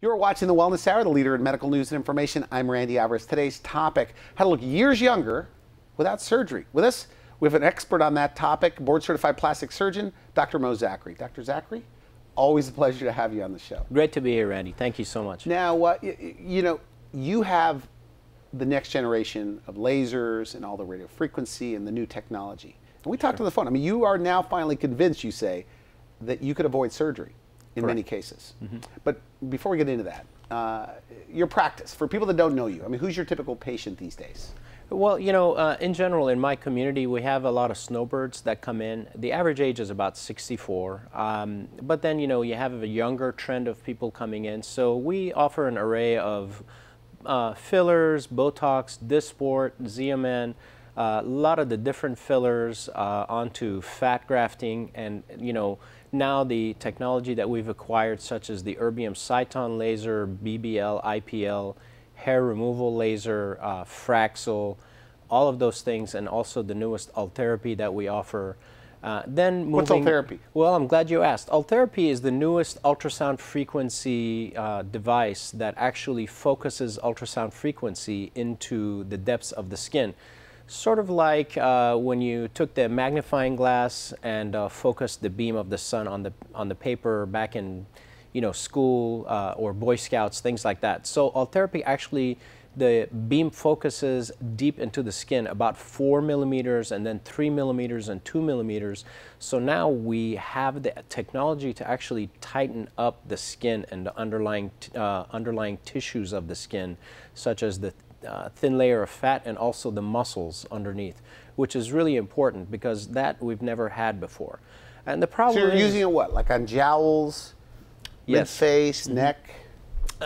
You're watching the Wellness Hour, the leader in medical news and information. I'm Randy Alvarez. Today's topic, how to look years younger without surgery. With us, we have an expert on that topic, board-certified plastic surgeon, Dr. Mo Zachary. Dr. Zachary, always a pleasure to have you on the show. Great to be here, Randy. Thank you so much. Now, you have the next generation of lasers and all the radio frequency and the new technology. And we talked on the phone. I mean, you are now finally convinced, you say, that you could avoid surgery in many cases. But before we get into that, your practice, for people that don't know you, I mean, who's your typical patient these days? Well, in general, in my community, we have a lot of snowbirds that come in. The average age is about 64. But then, you have a younger trend of people coming in. So we offer an array of fillers, Botox, Dysport, Xeomin, a lot of the different fillers onto fat grafting, and now the technology that we've acquired, such as the Erbium Cyton laser, BBL, IPL, hair removal laser, Fraxel, all of those things, and also the newest Ultherapy that we offer. What's Ultherapy? Well, I'm glad you asked. Ultherapy is the newest ultrasound frequency device that actually focuses ultrasound frequency into the depths of the skin. Sort of like when you took the magnifying glass and focused the beam of the sun on the paper back in school or Boy Scouts, things like that. So Ultherapy actually, the beam focuses deep into the skin, about 4 millimeters and then 3 millimeters and 2 millimeters. So now we have the technology to actually tighten up the skin and the underlying tissues of the skin, such as the thin layer of fat and also the muscles underneath, which is really important because that we've never had before. And the problem So you're using it what, like on jowls, mid-face, neck?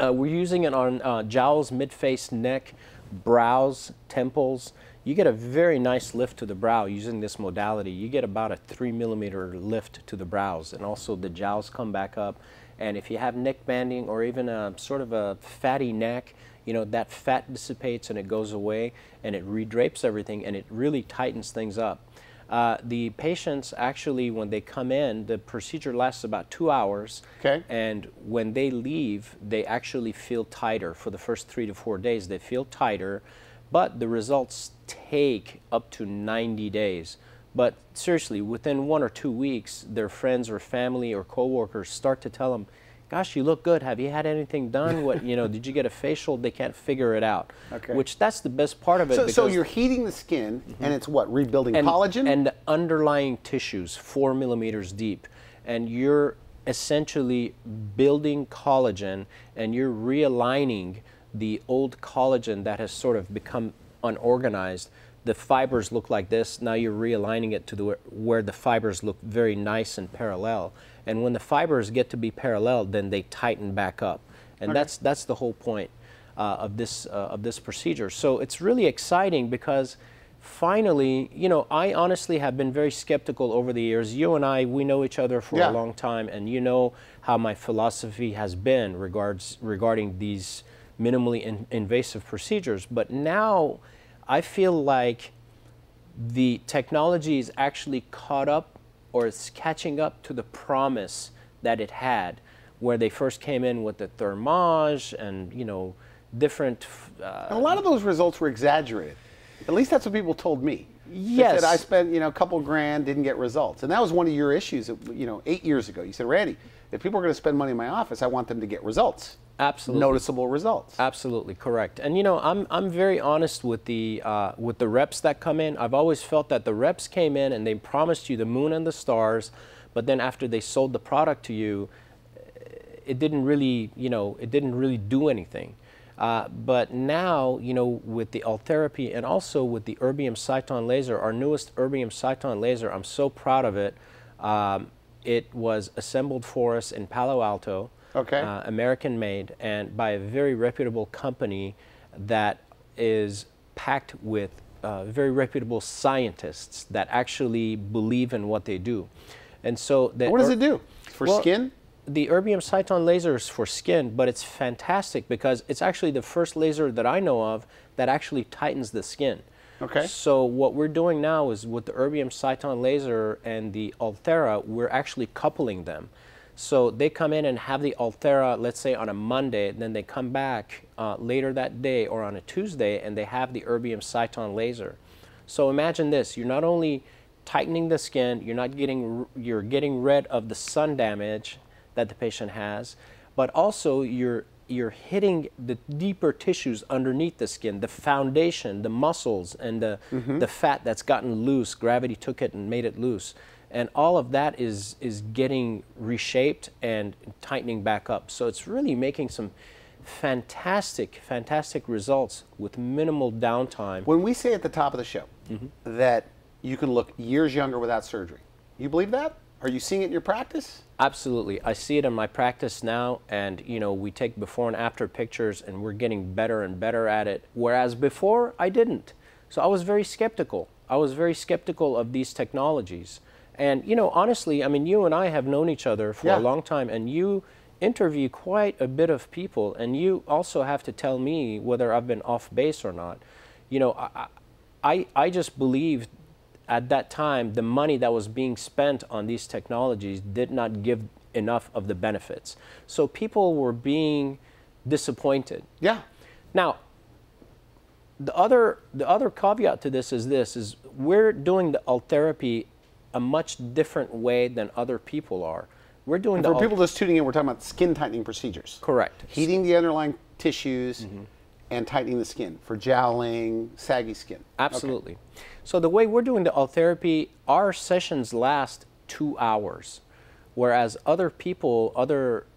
We're using it on jowls, mid-face, neck, brows, temples. You get a very nice lift to the brow using this modality. You get about a 3 millimeter lift to the brows, and also the jowls come back up. And if you have neck banding or even a sort of a fatty neck, that fat dissipates and it goes away and it redrapes everything and it really tightens things up. The patients actually, when they come in, the procedure lasts about 2 hours. Okay. And when they leave, they actually feel tighter. For the first 3 to 4 days, they feel tighter, but the results take up to 90 days. But seriously, within 1 or 2 weeks, their friends or family or coworkers start to tell them, gosh, you look good. Have you had anything done? What, did you get a facial? They can't figure it out. Okay. Which that's the best part of it. So you're heating the skin, and it's what, rebuilding collagen? And the underlying tissues, 4 millimeters deep. And you're essentially building collagen, and you're realigning the old collagen that has sort of become unorganized. The fibers look like this. Now you're realigning it to where the fibers look very nice and parallel. And when the fibers get to be parallel, then they tighten back up. And that's the whole point of this procedure. So it's really exciting because finally, I honestly have been very skeptical over the years. You and I, we know each other for a long time, and you know how my philosophy has been regarding these minimally invasive procedures. But now I feel like the technology is actually caught up, or it's catching up to the promise that it had where they first came in with the Thermage and, different... and a lot of those results were exaggerated. At least that's what people told me. Yes. They said, I spent, a couple grand, didn't get results. And that was one of your issues, 8 years ago. You said, Randy, if people are going to spend money in my office, I want them to get results. Absolutely. Noticeable results. Absolutely correct. And I'm very honest with the reps that come in. I've always felt that the reps came in and they promised you the moon and the stars, but then after they sold the product to you, it didn't really do anything. But now, with the Ultherapy and also with the Erbium Cyton laser, our newest Erbium Cyton laser, I'm so proud of it. It was assembled for us in Palo Alto. Okay. American made, and by a very reputable company that is packed with very reputable scientists that actually believe in what they do. And so what does it do? For skin? The Erbium Cyton laser is for skin, but it's fantastic because it's actually the first laser that I know of that actually tightens the skin. Okay. So what we're doing now is with the Erbium Cyton laser and the Ulthera, we're actually coupling them. So they come in and have the Ulthera, let's say on a Monday, and then they come back later that day or on a Tuesday, and they have the Erbium Cyton laser. So imagine this: you're not only tightening the skin, you're getting rid of the sun damage that the patient has, but also you're hitting the deeper tissues underneath the skin, the foundation, the muscles, and the fat that's gotten loose. Gravity took it and made it loose. And all of that is getting reshaped and tightening back up. So it's really making some fantastic results with minimal downtime. When we say at the top of the show that you can look years younger without surgery, you believe that? Are you seeing it in your practice? Absolutely. I see it in my practice now, and we take before and after pictures, and we're getting better and better at it, whereas before I didn't. So I was very skeptical. I was very skeptical of these technologies. And honestly, I mean, you and I have known each other for a long time, and you interview quite a bit of people, and you also have to tell me whether I've been off base or not. I just believed at that time the money that was being spent on these technologies did not give enough of the benefits. So people were being disappointed. Yeah. Now, the other caveat to this is we're doing the Ultherapy a much different way than other people are. We're doing and for people just tuning in, we're talking about skin tightening procedures. Correct. Heating the underlying tissues and tightening the skin for jowling, saggy skin. Absolutely. Okay. So the way we're doing the Ultherapy, our sessions last 2 hours, whereas other people, other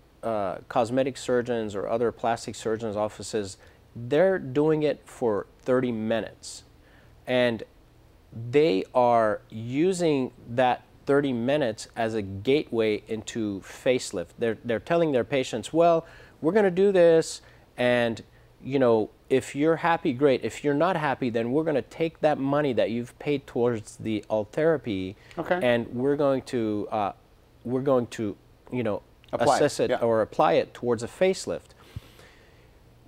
cosmetic surgeons or other plastic surgeons' offices, they're doing it for 30 minutes. And they are using that 30 minutes as a gateway into facelift. They're telling their patients, well, we're going to do this, and if you're happy, great. If you're not happy, then we're going to take that money that you've paid towards the Ultherapy, and we're going to assess it or apply it towards a facelift.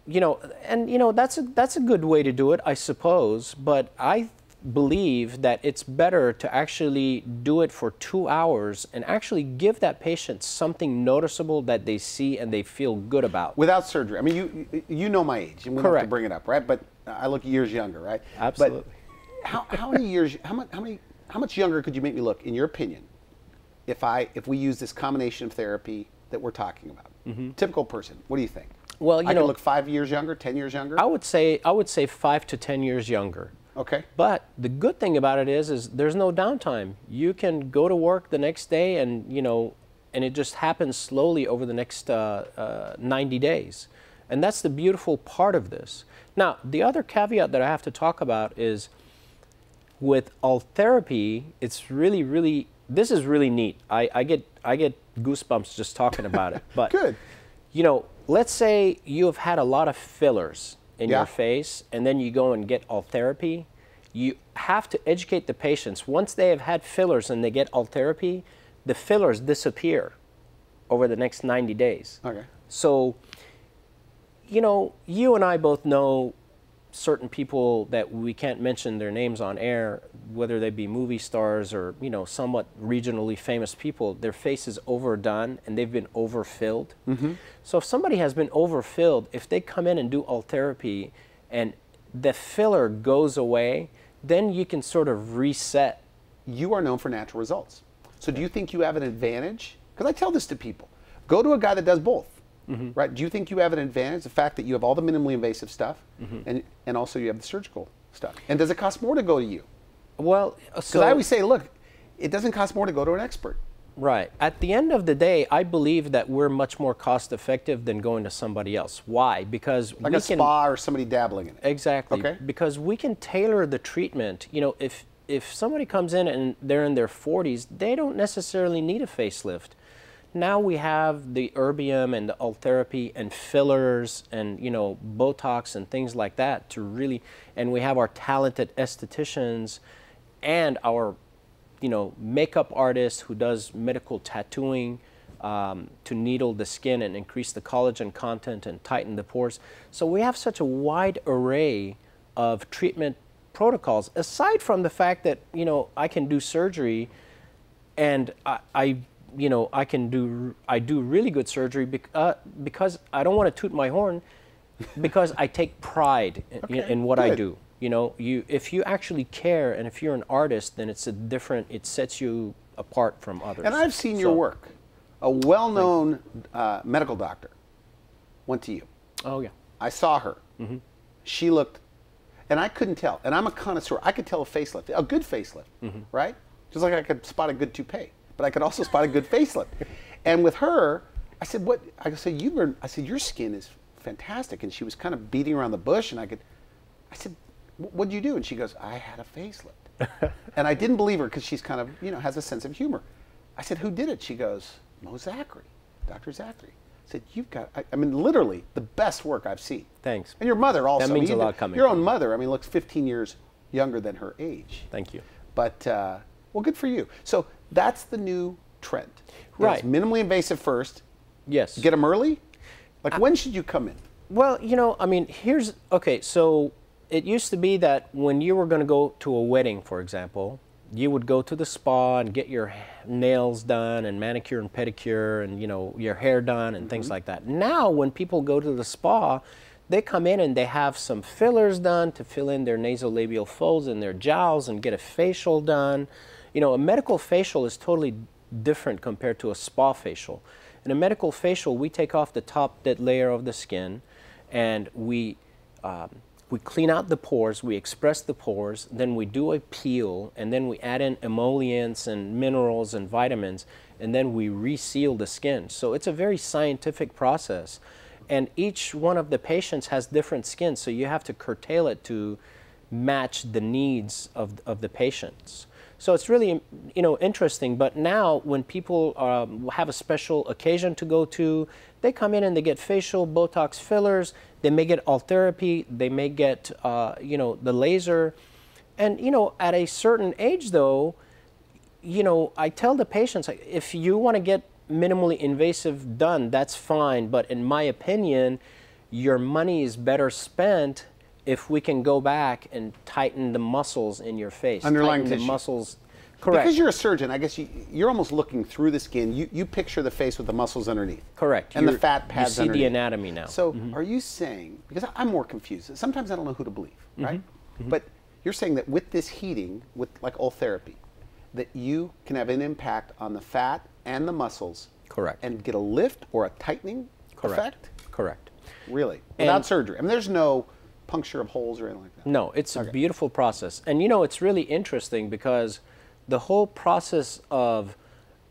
That's a good way to do it, I suppose, but I believe that it's better to actually do it for 2 hours and actually give that patient something noticeable that they see and they feel good about. Without surgery. I mean, you know my age, and we don't have to bring it up, right? But I look years younger, right? Absolutely. But how many years, how much younger could you make me look, in your opinion, if we use this combination of therapy that we're talking about? Typical person, what do you think? Well, I could look 5 years younger, 10 years younger? I would say 5 to 10 years younger. Okay. But the good thing about it is there's no downtime. You can go to work the next day, and and it just happens slowly over the next 90 days. And that's the beautiful part of this. Now, the other caveat that I have to talk about is with Ultherapy, it's really this is really neat. I get goosebumps just talking about it. But good. Let's say you have had a lot of fillers in your face, and then you go and get Ultherapy. You have to educate the patients. Once they have had fillers and they get Ultherapy, the fillers disappear over the next 90 days. Okay. So, you and I both know certain people that we can't mention their names on air, whether they be movie stars or, somewhat regionally famous people. Their face is overdone and they've been overfilled. So if somebody has been overfilled, if they come in and do Ultherapy and the filler goes away, then you can sort of reset. You are known for natural results. So do you think you have an advantage? Because I tell this to people. Go to a guy that does both. Right? Do you think you have an advantage, the fact that you have all the minimally invasive stuff and also you have the surgical stuff? And does it cost more to go to you? Well, because I always say, look, it doesn't cost more to go to an expert. Right. At the end of the day, I believe that we're much more cost effective than going to somebody else. Why? Because like a spa or somebody dabbling in it. Exactly. Okay. Because we can tailor the treatment. If somebody comes in and they're in their 40s, they don't necessarily need a facelift. Now we have the Erbium and the Ultherapy and fillers and Botox and things like that to really, and we have our talented estheticians and our makeup artist who does medical tattooing to needle the skin and increase the collagen content and tighten the pores. So we have such a wide array of treatment protocols, aside from the fact that I can do surgery, and I I do really good surgery because I don't want to toot my horn, because I take pride in what I good. do. If you actually care, and if you're an artist, then it sets you apart from others. And I've seen your work. A well-known medical doctor went to you. Oh yeah. I saw her. She looked, and I couldn't tell. And I'm a connoisseur. I could tell a facelift, a good facelift, right? Just like I could spot a good toupee, but I could also spot a good facelift. And with her, I said, "What?" I said, I said, "Your skin is fantastic." And she was kind of beating around the bush, and I said, "What'd you do?" And she goes, "I had a facelift." And I didn't believe her because she's kind of, has a sense of humor. I said, "Who did it?" She goes, "Mo Zachary, Dr. Zachary." I said, "You've got, I mean, literally the best work I've seen." Thanks. And your mother also. That means a lot coming Your from own you. mother, looks 15 years younger than her age. Thank you. But, well, good for you. So that's the new trend. Right. It's minimally invasive first. Yes. Get them early? Like, when should you come in? Well, okay, so it used to be that when you were going to go to a wedding, for example, you would go to the spa and get your nails done and manicure and pedicure and, your hair done and things like that. Now, when people go to the spa, they come in and they have some fillers done to fill in their nasolabial folds and their jowls and get a facial done. A medical facial is totally different compared to a spa facial. In a medical facial, we take off the top dead layer of the skin, and we clean out the pores, we express the pores, then we do a peel, and then we add in emollients and minerals and vitamins, and then we reseal the skin. So it's a very scientific process. And each one of the patients has different skin, so you have to curtail it to match the needs of the patients. So it's really, interesting. But now when people have a special occasion to go to, they come in and they get facial, Botox fillers, they may get Ultherapy, they may get, the laser. And, at a certain age, though, I tell the patients, if you want to get minimally invasive done, that's fine. But in my opinion, your money is better spent if we can go back and tighten the muscles in your face. Underlying tighten tissue. the muscles. Correct. Because you're a surgeon, I guess you're almost looking through the skin. You picture the face with the muscles underneath. Correct. And the fat pads You see underneath. the anatomy now. So are you saying, because I'm more confused, sometimes I don't know who to believe, right? But you're saying that with this heating, with like Ultherapy, that you can have an impact on the fat and the muscles. Correct. And get a lift or a tightening effect? Correct. Really? Without surgery? There's no puncture of holes or anything like that? No, it's a beautiful process. And it's really interesting because the whole process of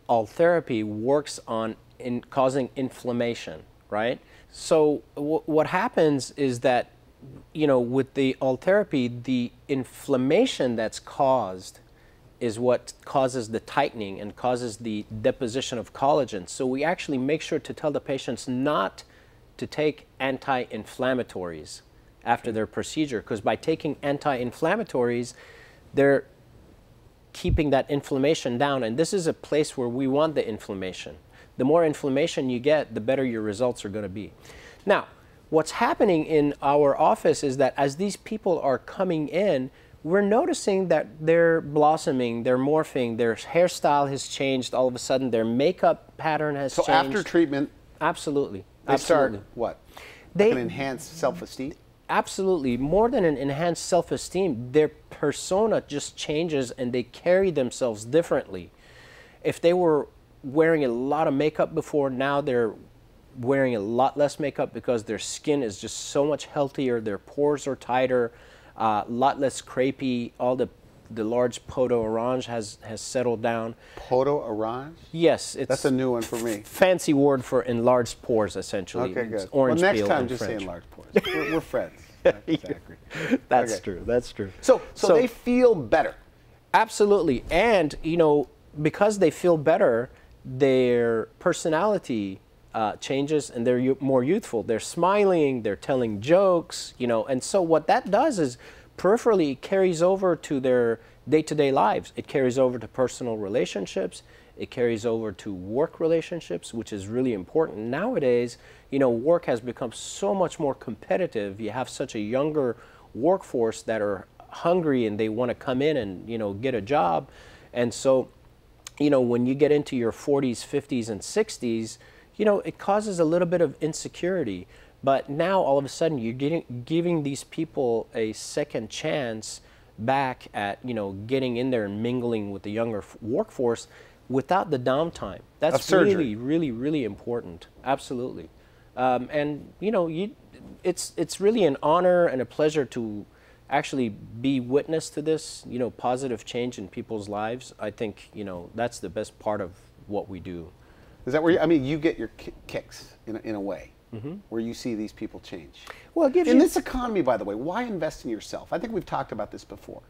Ultherapy works on causing inflammation, right? So what happens is that, with the Ultherapy, the inflammation that's caused is what causes the tightening and causes the deposition of collagen. So we actually make sure to tell the patients not to take anti-inflammatories after their procedure, because by taking anti-inflammatories, they're keeping that inflammation down, and this is a place where we want the inflammation. The more inflammation you get, the better your results are going to be. Now, what's happening in our office is that as these people are coming in, we're noticing that they're blossoming, they're morphing, their hairstyle has changed all of a sudden, their makeup pattern has changed. So after treatment, absolutely, they absolutely. start what? They an enhanced self-esteem? Absolutely. More than an enhanced self-esteem, their persona just changes and they carry themselves differently. If they were wearing a lot of makeup before, now they're wearing a lot less makeup because their skin is just so much healthier, their pores are tighter, a lot less crepey, all the large podo orange has settled down. Podo orange? Yes. That's a new one for me. Fancy word for enlarged pores, essentially. Okay, good. It's orange well, next peel time in just French. say enlarged pores. We're friends. Exactly. That's Okay. true. That's true. So they feel better. Absolutely. And, because they feel better, their personality changes and they're more youthful. They're smiling, they're telling jokes, and so what that does is peripherally carries over to their day-to-day lives. It carries over to personal relationships. It carries over to work relationships, which is really important. Nowadays, work has become so much more competitive. You have such a younger workforce that are hungry and they want to come in and, get a job. And so you know, when you get into your 40s, 50s, and 60s, you know, it causes a little bit of insecurity. But now all of a sudden you're giving these people a second chance back at, you know, getting in there and mingling with the younger workforce without the downtime. That's really, really, really important. Absolutely. And, you know, it's really an honor and a pleasure to actually be witness to this, you know, positive change in people's lives. I think, you know, that's the best part of what we do. Is that where you, I mean, you get your kicks in a way, where you see these people change? Well, it gives in this economy, by the way, why invest in yourself? I think we've talked about this before,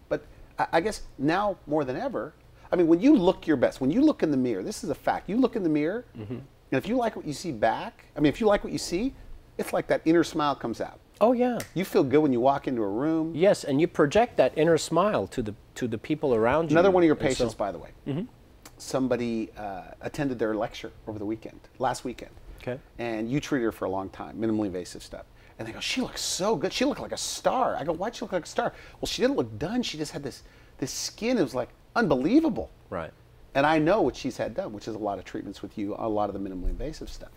but I guess now more than ever, I mean, when you look your best, when you look in the mirror, this is a fact. You look in the mirror, and if you like what you see back, I mean, if you like what you see, it's like that inner smile comes out. Oh yeah. You feel good when you walk into a room. Yes, and you project that inner smile to the people around you. Another one of your patients, by the way. Somebody attended their lecture over the weekend, last weekend. Okay. And you treated her for a long time, minimally invasive stuff. And they go, she looks so good. She looked like a star. I go, why'd she look like a star? Well, she didn't look done. She just had this skin. It was like unbelievable. Right. And I know what she's had done, which is a lot of treatments with you, a lot of the minimally invasive stuff.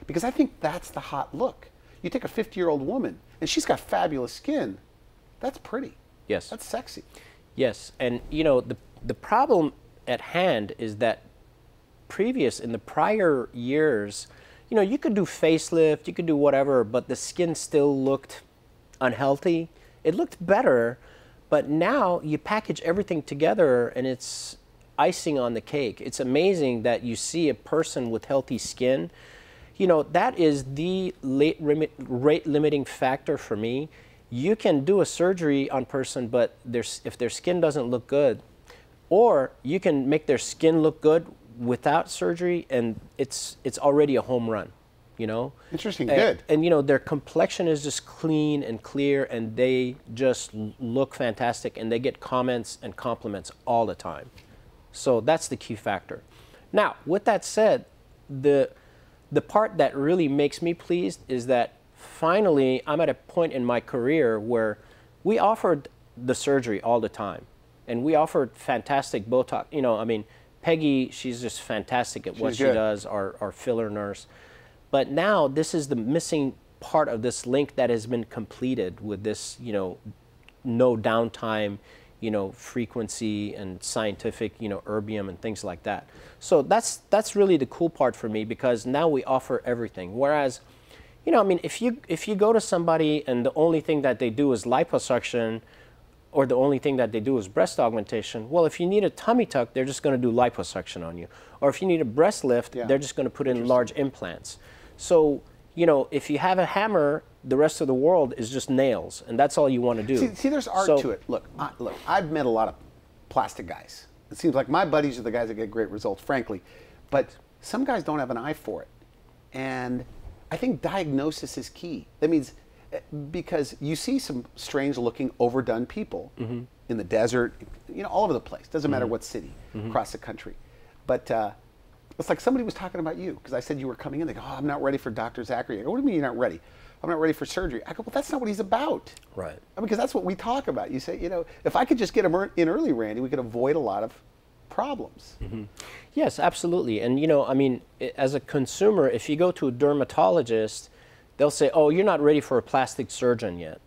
Because I think that's the hot look. You take a 50-year-old woman, and she's got fabulous skin. That's pretty. Yes. That's sexy. Yes, and you know, the problem at hand is that in the prior years, you know, you could do facelift, you could do whatever, but the skin still looked unhealthy. It looked better, but now you package everything together and it's icing on the cake. It's amazing that you see a person with healthy skin. You know, that is the rate limiting factor for me. You can do a surgery on person, but if their skin doesn't look good, or you can make their skin look good without surgery, and it's already a home run, you know? Interesting, good. And you know, their complexion is just clean and clear, and they just look fantastic, and they get comments and compliments all the time. So that's the key factor. Now, with that said, the part that really makes me pleased is that finally I'm at a point in my career where we offered the surgery all the time, and we offered fantastic Botox. You know, I mean, Peggy, she's just fantastic at what she does, our filler nurse. But now this is the missing part of this link that has been completed with this, you know, no downtime, you know, frequency and scientific, you know, erbium and things like that. So that's really the cool part for me, because now we offer everything. Whereas, you know, I mean, if you go to somebody and the only thing that they do is liposuction, or the only thing that they do is breast augmentation, well, if you need a tummy tuck, they're just going to do liposuction on you. Or if you need a breast lift, they're just going to put in large implants. So, you know, if you have a hammer, the rest of the world is just nails, and that's all you want to do. See, there's art to it. Look, I've met a lot of plastic guys. It seems like my buddies are the guys that get great results, frankly. But some guys don't have an eye for it. And I think diagnosis is key. That means, because you see some strange-looking, overdone people in the desert, you know, all over the place. Doesn't matter what city, across the country. But it's like somebody was talking about you, because I said you were coming in. They go, oh, I'm not ready for Dr. Zachary. I go, what do you mean you're not ready? I'm not ready for surgery. I go, well, that's not what he's about. Right. I mean, because that's what we talk about. You say, you know, if I could just get him in early, Randy, we could avoid a lot of problems. Yes, absolutely. And, you know, I mean, as a consumer, if you go to a dermatologist, they'll say, oh, you're not ready for a plastic surgeon yet.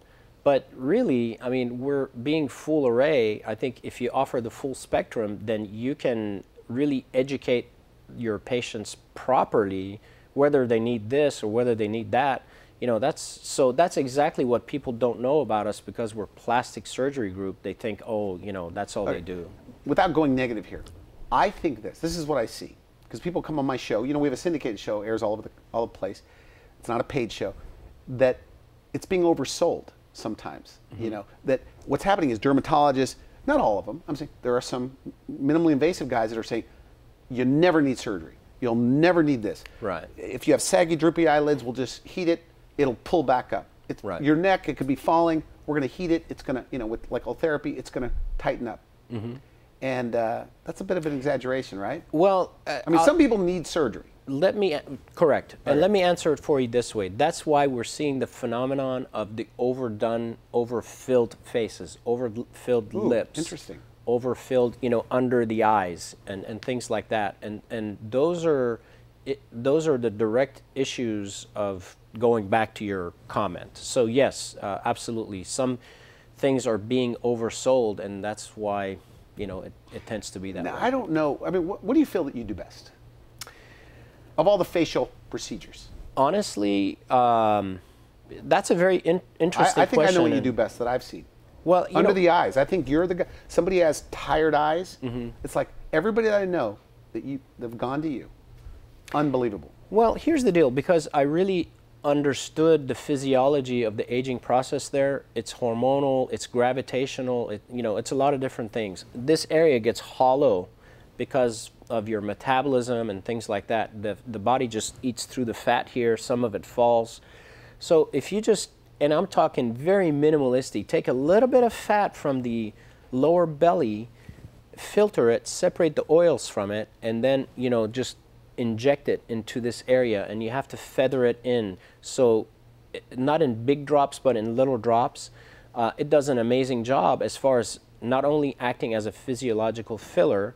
But really, I mean, we're being full array. I think if you offer the full spectrum, then you can really educate your patients properly, whether they need this or whether they need that. You know, that's exactly what people don't know about us, because we're a plastic surgery group. They think, oh, you know, that's all they do. Without going negative here, I think this is what I see. Because people come on my show, you know, we have a syndicated show, airs all over the place. It's not a paid show. That it's being oversold sometimes. You know, that what's happening is dermatologists, not all of them, I'm saying there are some minimally invasive guys that are saying, you never need surgery. You'll never need this. Right. If you have saggy, droopy eyelids, we'll just heat it. It'll pull back up. It's, your neck, it could be falling. We're going to heat it. It's going to, you know, with lichotherapy, it's going to tighten up. And that's a bit of an exaggeration, right? Well, I mean, some people need surgery. Correct. And let me answer it for you this way. That's why we're seeing the phenomenon of the overdone, overfilled faces, overfilled lips. Interesting. overfilled, under the eyes and things like that. And those are the direct issues of going back to your comment. So yes, absolutely. Some things are being oversold, and that's why, it tends to be that way. I don't know. I mean, what do you feel that you do best of all the facial procedures? Honestly, that's a very interesting question. I think I know what you do best that I've seen. Well, under the eyes. I think you're the guy. Somebody has tired eyes. It's like everybody that I know that have gone to you. Unbelievable. Well, here's the deal. Because I really understood the physiology of the aging process there. It's hormonal. It's gravitational. It's a lot of different things. This area gets hollow because of your metabolism and things like that. The body just eats through the fat here. Some of it falls. So if you just, and I'm talking very minimalistic, take a little bit of fat from the lower belly, filter it, separate the oils from it, and then, just inject it into this area, and you have to feather it in. So not in big drops, but in little drops. It does an amazing job as far as not only acting as a physiological filler,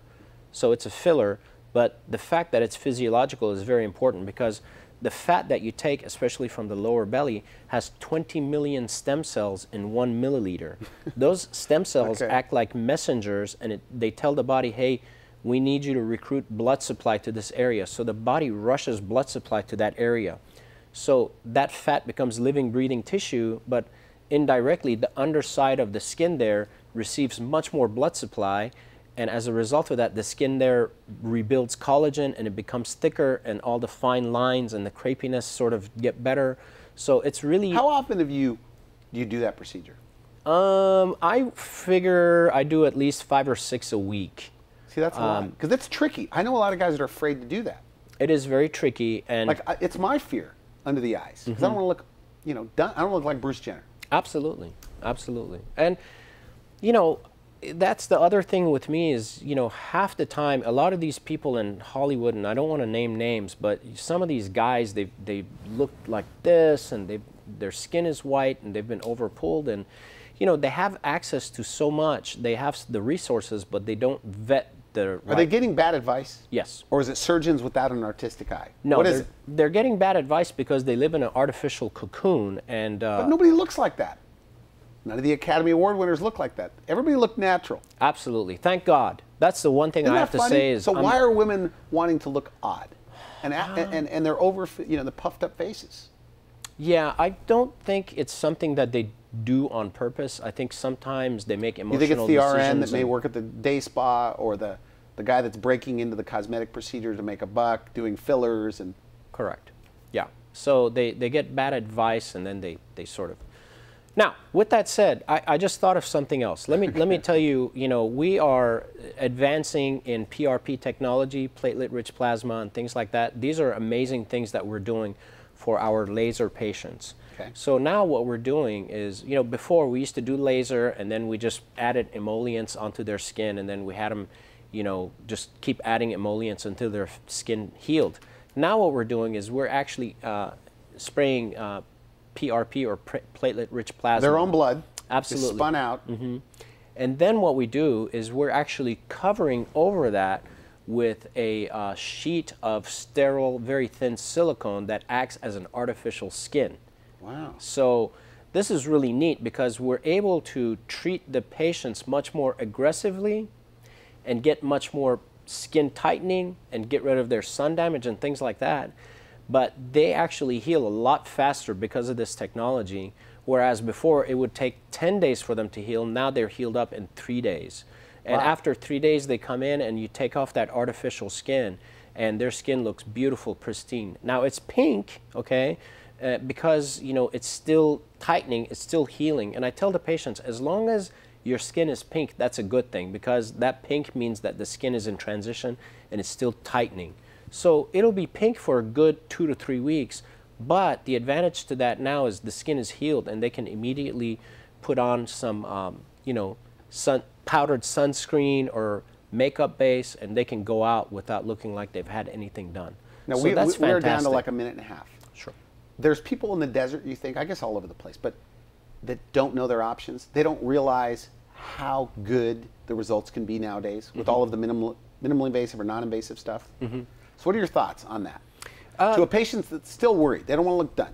so it's a filler, but the fact that it's physiological is very important, because the fat that you take, especially from the lower belly, has 20 million stem cells in 1 milliliter. Those stem cells act like messengers, and they tell the body, hey, we need you to recruit blood supply to this area. So the body rushes blood supply to that area. So that fat becomes living, breathing tissue, but indirectly, the underside of the skin there receives much more blood supply, and as a result of that, the skin there rebuilds collagen, and it becomes thicker, and all the fine lines and the crepiness sort of get better. So it's really... How often do you do that procedure? I figure I do at least 5 or 6 a week. See, that's a lot, because it's tricky. I know a lot of guys that are afraid to do that. It is very tricky, and like it's my fear under the eyes, because I don't want to look, done. I don't look like Bruce Jenner. Absolutely, absolutely, and that's the other thing with me is, half the time, a lot of these people in Hollywood, and I don't want to name names, but some of these guys, they look like this, and their skin is white, and they've been overpulled, and they have access to so much. They have the resources, but they don't vet the right. Are they getting bad advice? Yes. Or is it surgeons without an artistic eye? No, what is it? They're getting bad advice because they live in an artificial cocoon, and but nobody looks like that. None of the Academy Award winners look like that. Everybody looked natural. Absolutely. Thank God. That's the one thing I have to say is... So why are women wanting to look odd? And they're over, the puffed up faces. Yeah, I don't think it's something that they do on purpose. I think sometimes they make emotional decisions. You think it's the RN that may work at the day spa, or the guy that's breaking into the cosmetic procedure to make a buck, doing fillers and... Correct. Yeah. So they get bad advice, and then they sort of... Now, with that said, I just thought of something else. Let me tell you, we are advancing in PRP technology, platelet-rich plasma, and things like that. These are amazing things that we're doing for our laser patients. Okay. So now what we're doing is, before we used to do laser, and then we just added emollients onto their skin, and then we had them, just keep adding emollients until their skin healed. Now what we're doing is we're actually spraying PRP, or platelet-rich plasma. Their own blood. Absolutely. It's spun out. And then what we do is we're actually covering over that with a sheet of sterile, very thin silicone that acts as an artificial skin. Wow. So this is really neat, because we're able to treat the patients much more aggressively and get much more skin tightening and get rid of their sun damage and things like that. But they actually heal a lot faster because of this technology, whereas before it would take 10 days for them to heal. Now they're healed up in 3 days. And wow. After 3 days, they come in and you take off that artificial skin, and their skin looks beautiful, pristine. Now it's pink, okay, because it's still tightening, it's still healing. And I tell the patients, as long as your skin is pink, that's a good thing, because that pink means that the skin is in transition and it's still tightening. So it'll be pink for a good 2 to 3 weeks, but the advantage to that now is the skin is healed, and they can immediately put on some, powdered sunscreen or makeup base, and they can go out without looking like they've had anything done. Now, so we're down to like a minute and a half. Sure. There's people in the desert, you think, I guess all over the place, but that don't know their options. They don't realize how good the results can be nowadays with all of the minimally invasive or non-invasive stuff. So what are your thoughts on that? To a patient that's still worried, they don't want to look done.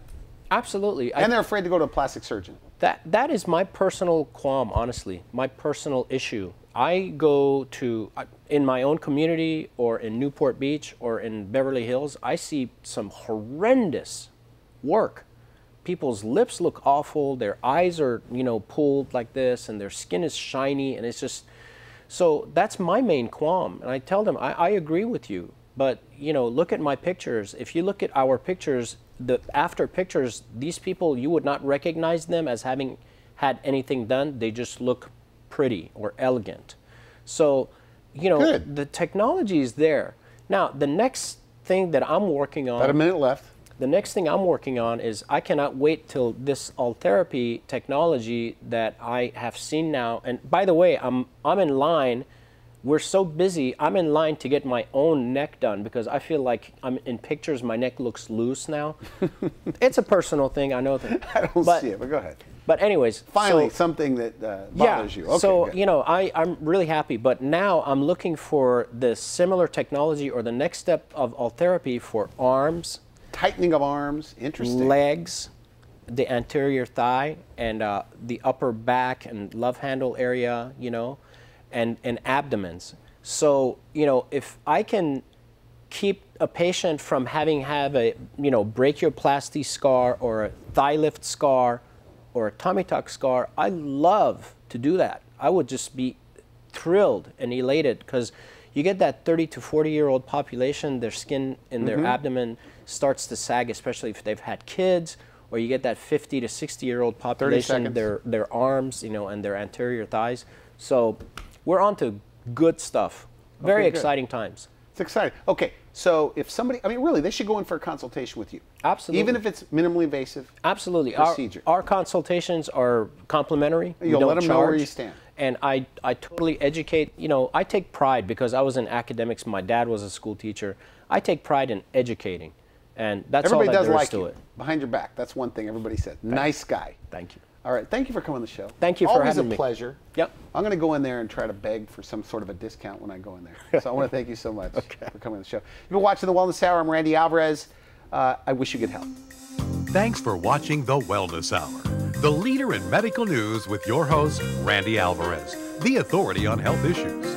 Absolutely. And they're afraid to go to a plastic surgeon. That is my personal qualm, honestly, my personal issue. I go to, in my own community or in Newport Beach or in Beverly Hills, I see some horrendous work. People's lips look awful, their eyes are, pulled like this, and their skin is shiny, and it's just, so that's my main qualm. And I tell them, I agree with you, but, look at my pictures. If you look at our pictures, the after pictures, these people, you would not recognize them as having had anything done. They just look pretty or elegant. So, Good. the technology is there. Now, the next thing that I'm working on. About a minute left. The next thing I'm working on is I cannot wait till this Ultherapy technology that I have seen now. And by the way, I'm in line. We're so busy, I'm in line to get my own neck done because I feel like I'm in pictures, my neck looks loose now. It's a personal thing, I know that. I don't see it, but go ahead. But anyways. Finally, something that bothers you. Okay, so, good. I'm really happy, but now I'm looking for the similar technology or the next step of Ultherapy for arms. Tightening of arms, interesting. Legs, the anterior thigh, and the upper back and love handle area, and abdomens. So, if I can keep a patient from having a, brachioplasty scar or a thigh lift scar or a tummy tuck scar, I love to do that. I would just be thrilled and elated because you get that 30 to 40-year-old population, their skin in their abdomen starts to sag, especially if they've had kids, or you get that 50 to 60-year-old population, their arms, and their anterior thighs. So we're on to good stuff. Very exciting times. It's exciting. Okay, so if somebody, really, they should go in for a consultation with you. Absolutely. Even if it's minimally invasive. Absolutely. Procedure. Our consultations are complimentary. You'll let them know where you stand. And I totally educate. I take pride because I was in academics. My dad was a school teacher. I take pride in educating. And that's all that there is to it. Behind your back. That's one thing everybody said. Nice guy. Thank you. All right. Thank you for coming on the show. Thank you for having me. Always a pleasure. Yep. I'm going to go in there and try to beg for some sort of a discount when I go in there. So I want to thank you so much for coming on the show. You've been watching The Wellness Hour. I'm Randy Alvarez. I wish you good health. Thanks for watching The Wellness Hour, the leader in medical news with your host, Randy Alvarez, the authority on health issues.